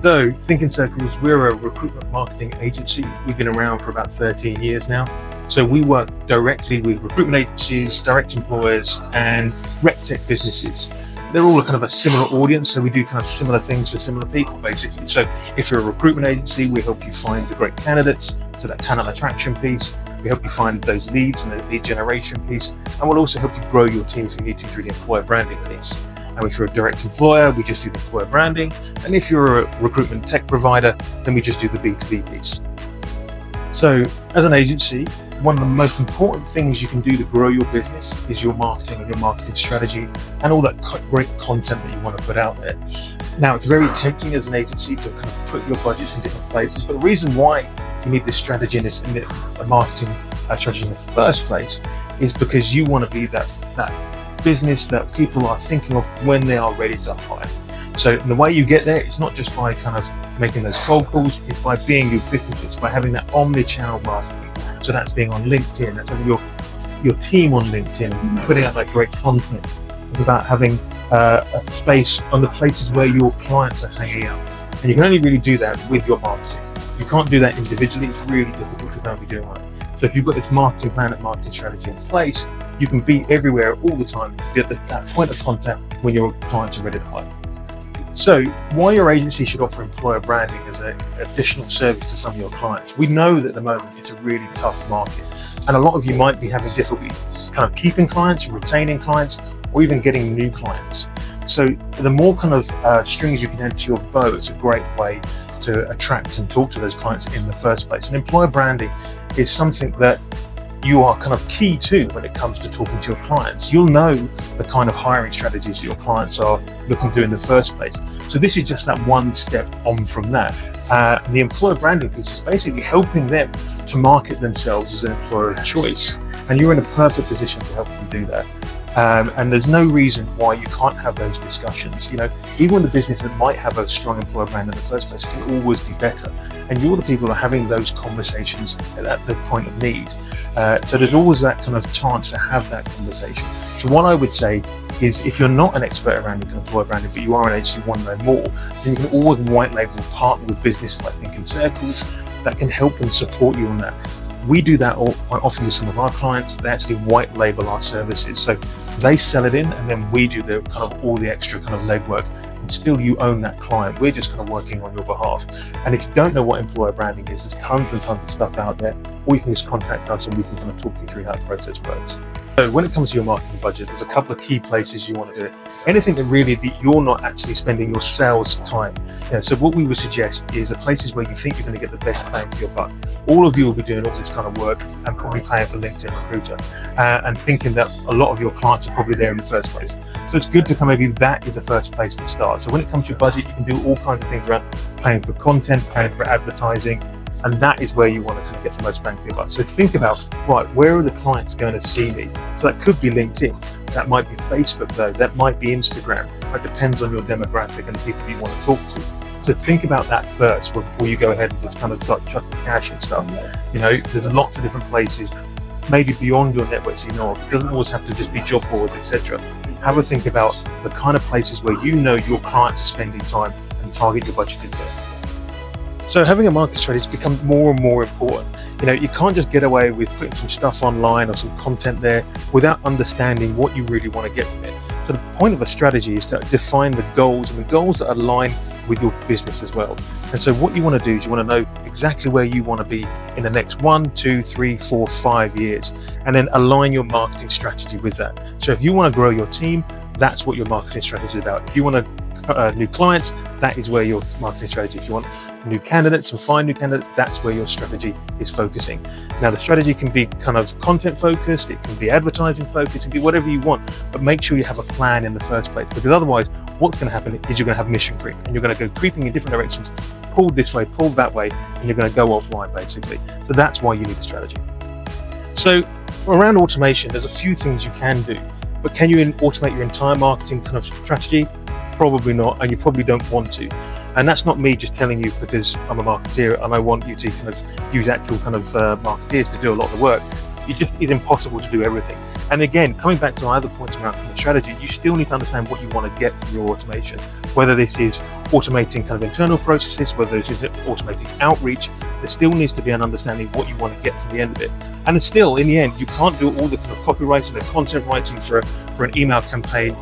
So, Thinking Circles, we're a recruitment marketing agency. We've been around for about 13 years now. So we work directly with recruitment agencies, direct employers, and RegTech businesses. They're all kind of a similar audience, so we do kind of similar things for similar people, basically. So if you're a recruitment agency, we help you find the great candidates, so that talent attraction piece. We help you find those leads and the lead generation piece, and we'll also help you grow your team if you need to through the employer branding piece. And if you're a direct employer, we just do the employer branding. And if you're a recruitment tech provider, then we just do the B2B piece. So as an agency, one of the most important things you can do to grow your business is your marketing and your marketing strategy and all that great content that you want to put out there. Now, it's very tempting as an agency to kind of put your budgets in different places, but the reason why you need this strategy and this marketing strategy in the first place is because you want to be that business that people are thinking of when they are ready to hire. So the way you get there, it's not just by kind of making those cold calls, it's by being ubiquitous, by having that omni-channel marketing. So that's being on LinkedIn, that's having your team on LinkedIn, putting out that great content. It's about having a space on the places where your clients are hanging out. And you can only really do that with your marketing. You can't do that individually, it's really difficult to know what you're doing right. So if you've got this marketing plan and marketing strategy in place, you can be everywhere all the time to get that point of contact when your clients are ready to hire. So why your agency should offer employer branding as an additional service to some of your clients. We know that at the moment it's a really tough market, and a lot of you might be having difficulty kind of keeping clients, retaining clients, or even getting new clients. So the more kind of strings you can add to your bow, it's a great way to attract and talk to those clients in the first place. And employer branding is something that you are kind of key to when it comes to talking to your clients. You'll know the kind of hiring strategies that your clients are looking to do in the first place. So this is just that one step on from that. The employer branding piece is basically helping them to market themselves as an employer of choice. And you're in a perfect position to help them do that. And there's no reason why you can't have those discussions. You know, even the business that might have a strong employer brand in the first place can always be better. And you're the people that are having those conversations at the point of need. So there's always that kind of chance to have that conversation. So what I would say is, if you're not an expert around employer branding, but you are an agency, you want to know more, then you can always white label partner with businesses like Thinking Circles that can help and support you on that. We do that quite often with some of our clients. They actually white label our services. So they sell it in, and then we do the kind of all the extra kind of legwork. And still you own that client. We're just kind of working on your behalf. And if you don't know what employer branding is, there's tons and tons of stuff out there, or you can just contact us and we can kind of talk you through how the process works. So when it comes to your marketing budget, there's a couple of key places you want to do it. Anything that really you're not actually spending your sales time. So what we would suggest is the places where you think you're going to get the best bang for your buck. All of you will be doing all this kind of work and probably paying for LinkedIn Recruiter and thinking that a lot of your clients are probably there in the first place. So it's good to come, maybe that is the first place to start. So when it comes to your budget, you can do all kinds of things around paying for content, paying for advertising, and that is where you want to kind of get the most bang for your buck. So think about, right, where are the clients going to see me? So that could be LinkedIn, that might be Facebook though, that might be Instagram. It depends on your demographic and the people you want to talk to. So think about that first before you go ahead and just kind of start chucking cash and stuff. You know, there's lots of different places, maybe beyond your networks you know of. It doesn't always have to just be job boards, etc. Have a think about the kind of places where you know your clients are spending time and target your budget is there. So having a market strategy has become more and more important. You know, you can't just get away with putting some stuff online or some content there without understanding what you really want to get from it. So the point of a strategy is to define the goals, and the goals that align with your business as well. And so what you want to do is you want to know exactly where you want to be in the next 1, 2, 3, 4, 5 years, and then align your marketing strategy with that. So if you want to grow your team, that's what your marketing strategy is about. If you want new clients, that is where your marketing strategy. If you want new candidates and find new candidates, that's where your strategy is focusing. Now the strategy can be kind of content focused, it can be advertising focused, it can be whatever you want, but make sure you have a plan in the first place, because otherwise what's going to happen is you're going to have mission creep and you're going to go creeping in different directions, pulled this way, pulled that way, and you're going to go offline basically. So that's why you need a strategy. So around automation, there's a few things you can do, but can you automate your entire marketing kind of strategy? Probably not, and you probably don't want to. And that's not me just telling you because I'm a marketeer and I want you to kind of use actual kind of marketeers to do a lot of the work. It just is impossible to do everything. And again, coming back to my other points around the strategy, you still need to understand what you want to get from your automation. Whether this is automating kind of internal processes, whether this is automating outreach, there still needs to be an understanding of what you want to get from the end of it. And it's still, in the end, you can't do all the kind of copywriting and content writing for an email campaign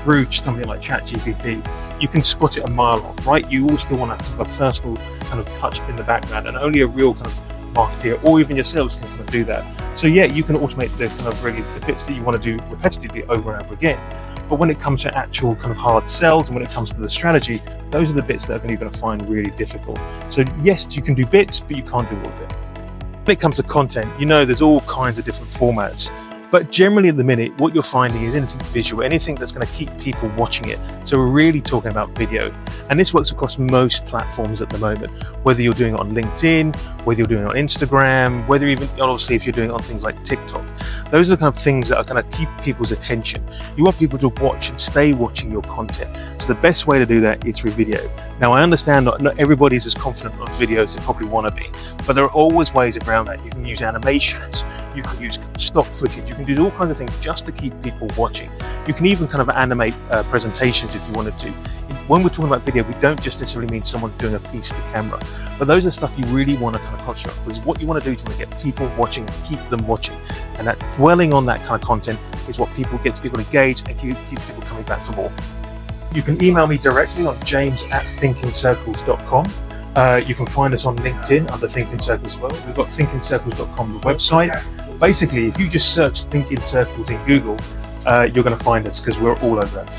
through something like ChatGPT. You can spot it a mile off, right? You always still want to have a personal kind of touch in the background, and only a real kind of marketer or even yourselves can kind of do that. So yeah, you can automate the kind of really the bits that you want to do repetitively over and over again. But when it comes to actual kind of hard sells and when it comes to the strategy, those are the bits that you're going to find really difficult. So yes, you can do bits, but you can't do all of it. When it comes to content, there's all kinds of different formats. But generally at the minute, what you're finding is anything visual, anything that's going to keep people watching it. So we're really talking about video. And this works across most platforms at the moment, whether you're doing it on LinkedIn, whether you're doing it on Instagram, whether even, obviously, if you're doing it on things like TikTok. Those are the kind of things that are going to keep people's attention. You want people to watch and stay watching your content. So the best way to do that is through video. Now, I understand not everybody's as confident on video as they probably want to be, but there are always ways around that. You can use animations, you can use stock footage, you can do all kinds of things just to keep people watching. You can even kind of animate presentations if you wanted to. When we're talking about video, we don't just necessarily mean someone doing a piece to the camera, but those are stuff you really want to kind of concentrate on, because what you want to do is you want to get people watching and keep them watching. And that dwelling on that kind of content is what gets people engaged and keeps people coming back for more. You can email me directly on james@thinkingcircles.com. You can find us on LinkedIn under Thinking Circles as well. We've got thinkingcircles.com, the website. Basically, if you just search Thinking Circles in Google, you're going to find us because we're all over that.